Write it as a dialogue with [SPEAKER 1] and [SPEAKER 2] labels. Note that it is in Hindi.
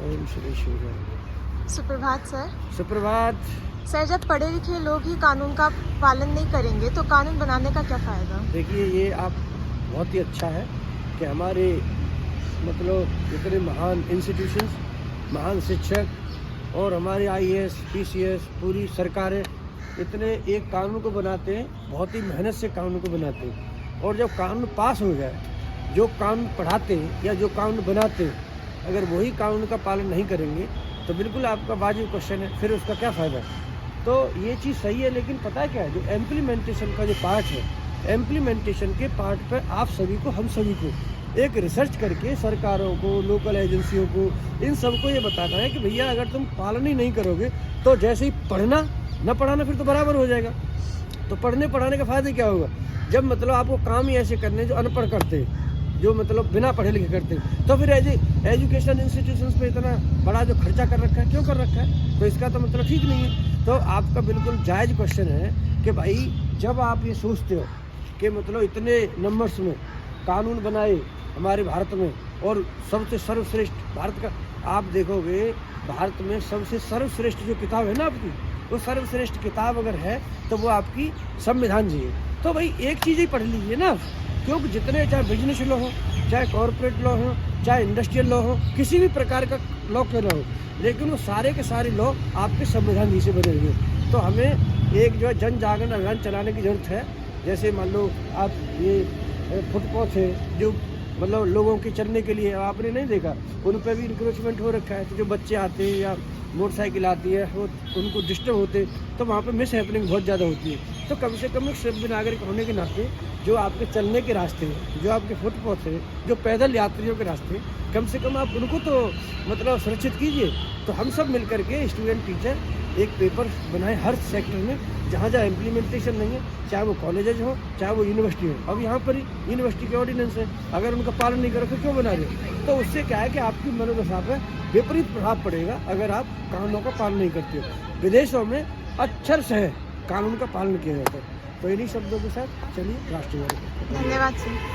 [SPEAKER 1] ओम श्री शिवाय।
[SPEAKER 2] सुप्रभात सर।
[SPEAKER 1] सुप्रभात।
[SPEAKER 2] सर, जब पढ़े लिखे लोग ही कानून का पालन नहीं करेंगे तो कानून बनाने का क्या फ़ायदा?
[SPEAKER 1] देखिए, ये आप बहुत ही अच्छा है कि हमारे मतलब इतने महान इंस्टीट्यूशंस, महान शिक्षक और हमारे आईएएस, पीसीएस, पूरी सरकारें इतने एक कानून को बनाते हैं, बहुत ही मेहनत से कानून को बनाते हैं। और जब कानून पास हो जाए, जो कानून पढ़ाते हैं या जो कानून बनाते हैं, अगर वही कानून का पालन नहीं करेंगे तो बिल्कुल आपका वाजिब क्वेश्चन है, फिर उसका क्या फ़ायदा। तो ये चीज़ सही है, लेकिन पता है क्या है, जो इम्प्लीमेंटेशन का जो पार्ट है, इम्प्लीमेंटेशन के पार्ट पर आप सभी को, हम सभी को एक रिसर्च करके सरकारों को, लोकल एजेंसियों को, इन सबको ये बताना है कि भैया अगर तुम पालन ही नहीं करोगे तो जैसे ही पढ़ना न पढ़ाना फिर तो बराबर हो जाएगा। तो पढ़ने पढ़ाने का फ़ायदा क्या होगा, जब मतलब आपको काम ही ऐसे करने जो अनपढ़ करते हैं, जो मतलब बिना पढ़े लिखे करते हैं, तो फिर एजुकेशन इंस्टीट्यूशंस पे इतना बड़ा जो खर्चा कर रखा है, क्यों कर रखा है? तो इसका तो मतलब ठीक नहीं है। तो आपका बिल्कुल जायज़ क्वेश्चन है कि भाई जब आप ये सोचते हो कि मतलब इतने नंबर्स में कानून बनाए हमारे भारत में और सबसे सर्वश्रेष्ठ भारत का, आप देखोगे भारत में सबसे सर्वश्रेष्ठ जो किताब है ना आपकी, वो सर्वश्रेष्ठ किताब अगर है तो वो आपकी संविधान जी है। तो भाई एक चीज़ ही पढ़ लीजिए ना, क्योंकि जितने चाहे बिजनेस लॉ हो, चाहे कॉर्पोरेट लॉ हो, चाहे इंडस्ट्रियल लॉ हो, किसी भी प्रकार का लॉ क्यों ना हो, लेकिन वो सारे के सारे लॉ आपके संविधान जी से बने हुए। तो हमें एक जो है जन जागरण अभियान चलाने की ज़रूरत है। जैसे मान लो आप ये फुटपाथ है जो मतलब लोगों के चलने के लिए, आपने नहीं देखा उन पर भी इंक्रोचमेंट हो रखा है। तो जो बच्चे आते हैं या मोटरसाइकिल आती है वो उनको डिस्टर्ब होते, तो वहाँ पे मिस हैपनिंग बहुत ज़्यादा होती है। तो कम से कम एक सभ्य नागरिक होने के नाते जो आपके चलने के रास्ते हैं, जो आपके फुटपाथ है, जो पैदल यात्रियों के रास्ते हैं, कम से कम आप उनको तो मतलब सुरक्षित कीजिए। तो हम सब मिल करके स्टूडेंट टीचर एक पेपर बनाए हर सेक्टर में, जहाँ जहाँ इम्प्लीमेंटेशन नहीं है, चाहे वो कॉलेजेज हो चाहे वो यूनिवर्सिटी हो। अब यहाँ पर ही यूनिवर्सिटी के ऑर्डिनेंस है, अगर उनका पालन नहीं करो तो क्यों बना रहे? तो उससे क्या है कि आपकी मनोदशा पर विपरीत प्रभाव पड़ेगा अगर आप कानूनों का पालन नहीं करते हो। विदेशों में अक्षर से कानून का पालन किया जाता है। तो इन्हीं शब्दों के साथ चलिए राष्ट्रवाद।
[SPEAKER 2] धन्यवाद सर।